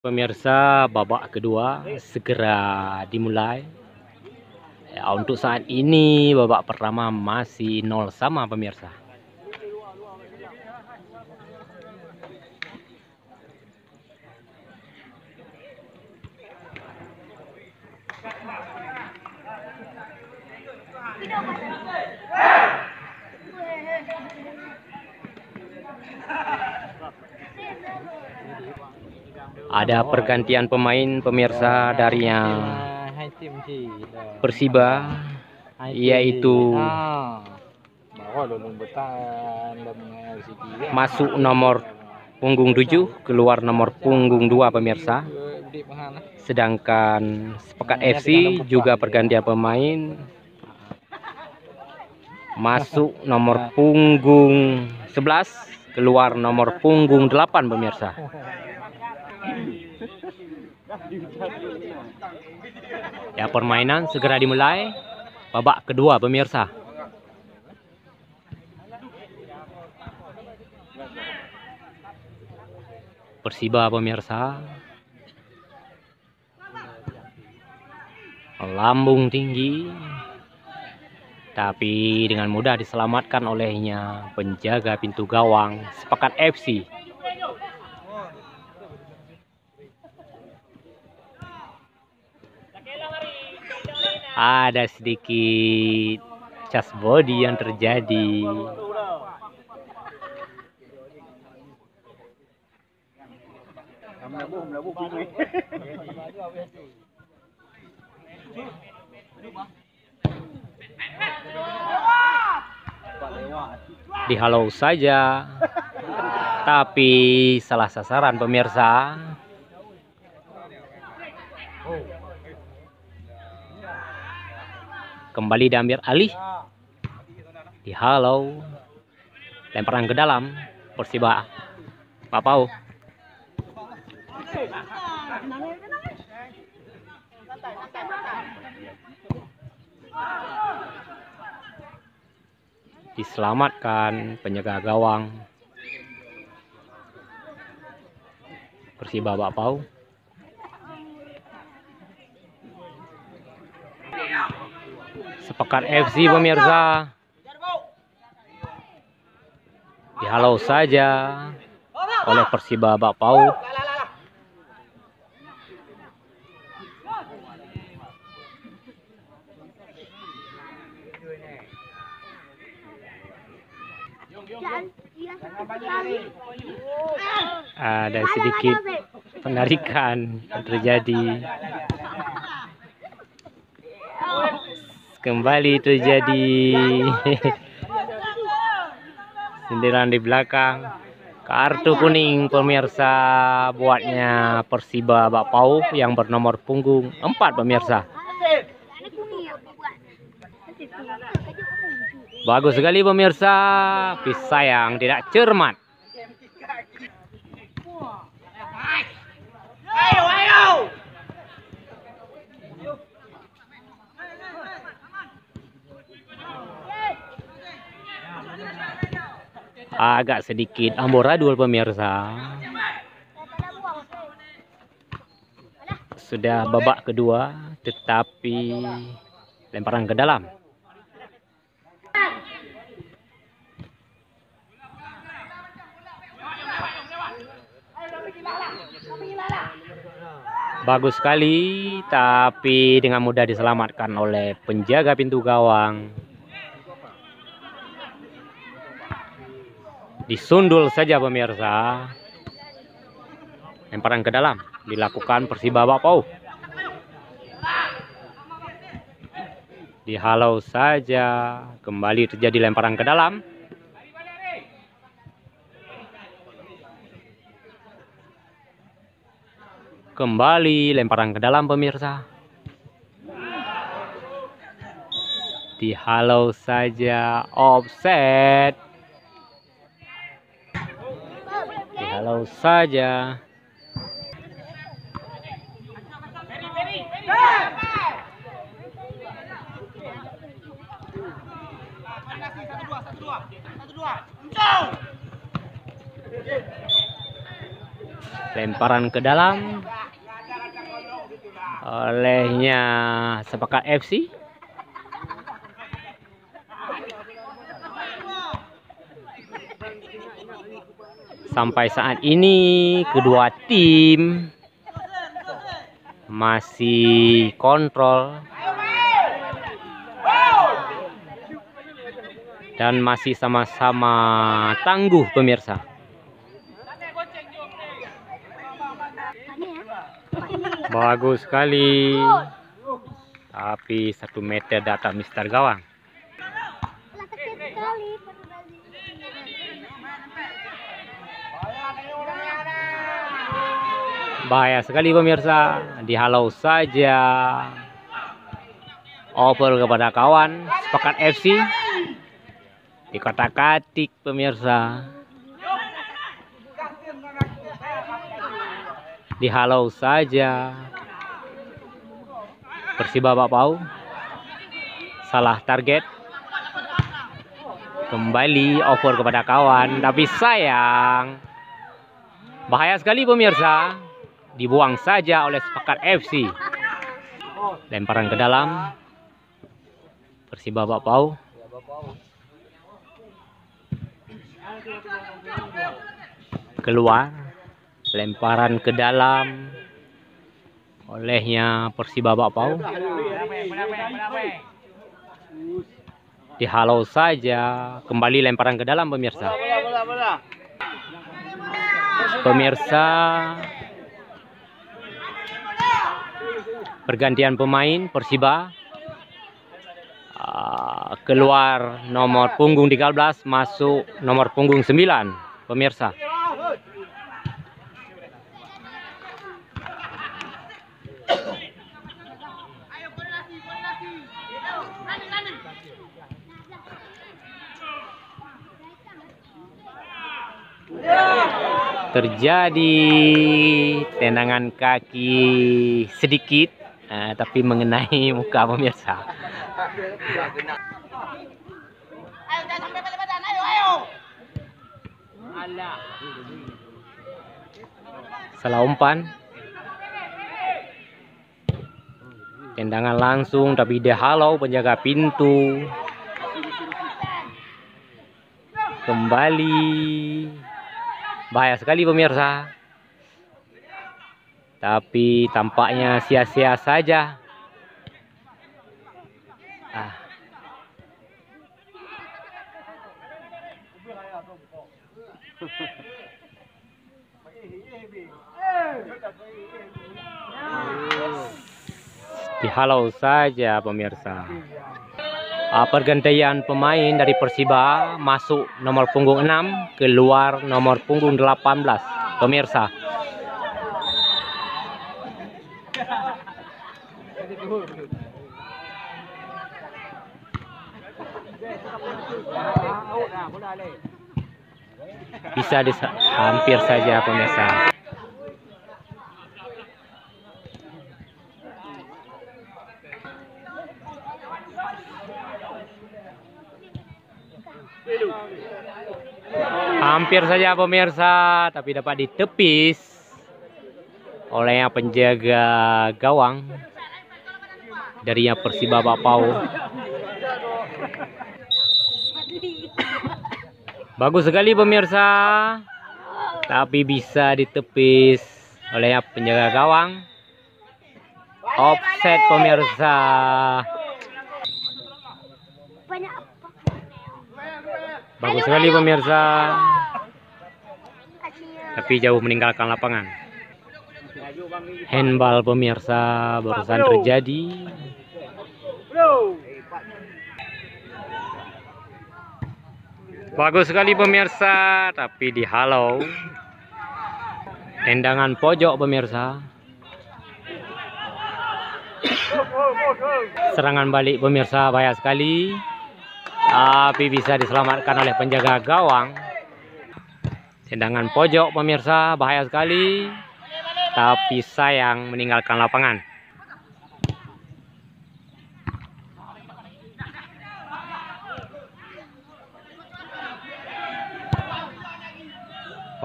Pemirsa, babak kedua segera dimulai. Ya, untuk saat ini babak pertama masih 0 sama pemirsa. Ada pergantian pemain pemirsa dari yang Persiba, yaitu masuk nomor punggung 7, keluar nomor punggung 2 pemirsa. Sedangkan Sepakat FC juga pergantian pemain, masuk nomor punggung 11, keluar nomor punggung 8 pemirsa. Ya, permainan segera dimulai babak kedua pemirsa. Persiba pemirsa melambung tinggi, tapi dengan mudah diselamatkan olehnya penjaga pintu gawang Sepakat FC. Ada sedikit cas body yang terjadi. Dihalau saja, tapi salah sasaran pemirsa. Kembali diambil alih, dihalau, lemparan ke dalam Persiba. Papau. Diselamatkan penjaga gawang Persiba Papau. Sepakat FC pemirsa dihalau saja oleh Persiba Papau. Ada sedikit penarikan yang terjadi. Kembali terjadi sindiran di belakang. Kartu kuning pemirsa buatnya Persiba Papau yang bernomor punggung 4 pemirsa. Bagus sekali pemirsa, sayang tidak cermat. Agak sedikit amburadul pemirsa. Sudah babak kedua, tetapi lemparan ke dalam. Bagus sekali, tapi dengan mudah diselamatkan oleh penjaga pintu gawang. Disundul saja pemirsa. Lemparan ke dalam dilakukan Persiba Papau. Dihalau saja, kembali terjadi lemparan ke dalam. Kembali lemparan ke dalam pemirsa. Dihalau saja, offset. Dihalau saja. Lemparan ke dalam olehnya Sepakat FC. Sampai saat ini kedua tim masih kontrol dan masih sama-sama tangguh pemirsa. Bagus sekali, tapi 1 meter di atas mister gawang. Bahaya sekali pemirsa, dihalau saja. Over kepada kawan Sepakat FC, dikotak-katik pemirsa. Dihalau saja. Persiba Bakpao salah target. Kembali over kepada kawan, tapi sayang. Bahaya sekali pemirsa. Dibuang saja oleh Sepakat FC. Lemparan ke dalam. Persiba Bakpao. Keluar. Lemparan ke dalam olehnya Persiba Bakpao. Dihalau saja. Kembali lemparan ke dalam pemirsa. Pemirsa, pergantian pemain Persiba. Keluar nomor punggung 13, masuk nomor punggung 9 pemirsa. Terjadi tendangan kaki sedikit, tapi mengenai muka pemirsa. Salah umpan. Tendangan langsung, tapi dihalau penjaga pintu. Kembali. Bahaya sekali pemirsa. Tapi tampaknya sia-sia saja. Dihalau saja pemirsa. Pergantian pemain dari Persiba, masuk nomor punggung 6, keluar nomor punggung 18 pemirsa. Bisa hampir saja pemirsa. Hampir saja pemirsa, tapi dapat ditepis oleh penjaga gawang dari Persiba Bakpao. Bagus sekali pemirsa, tapi bisa ditepis oleh penjaga gawang. Offset pemirsa. Bagus sekali pemirsa, tapi jauh meninggalkan lapangan. Handball pemirsa barusan terjadi. Bagus sekali pemirsa, tapi dihalau. Tendangan pojok pemirsa. Serangan balik pemirsa, bahaya sekali. Tapi bisa diselamatkan oleh penjaga gawang. Tendangan pojok pemirsa, bahaya sekali. Tapi sayang meninggalkan lapangan.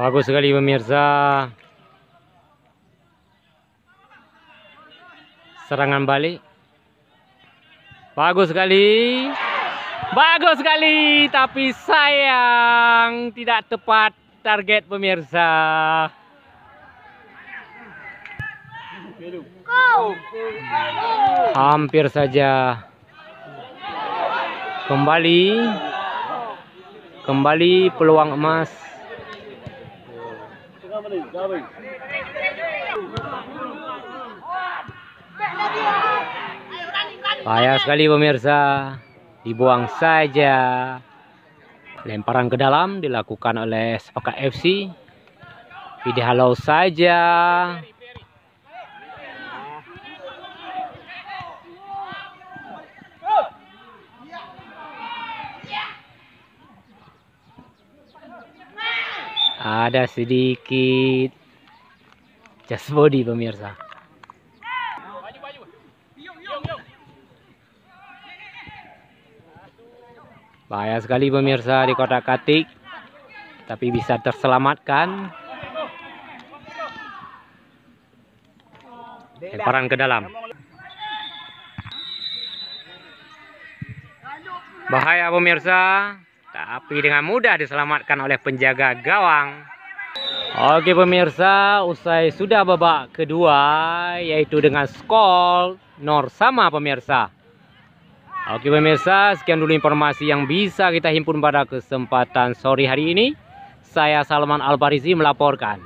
Bagus sekali pemirsa. Serangan balik. Bagus sekali. Bagus sekali, tapi sayang tidak tepat target pemirsa. Hampir saja. Kembali peluang emas. Bahaya sekali pemirsa. Dibuang saja. Lemparan ke dalam dilakukan oleh Sepakat FC. Dihalau saja. Ada sedikit just body pemirsa. Bahaya sekali pemirsa di kotak-katik, tapi bisa terselamatkan. Lemparan ke dalam. Bahaya pemirsa, tapi dengan mudah diselamatkan oleh penjaga gawang. Oke pemirsa, usai sudah babak kedua, yaitu dengan skor 0 sama pemirsa. Oke pemirsa, sekian dulu informasi yang bisa kita himpun pada kesempatan sore hari ini. Saya Salman Al-Farizi melaporkan.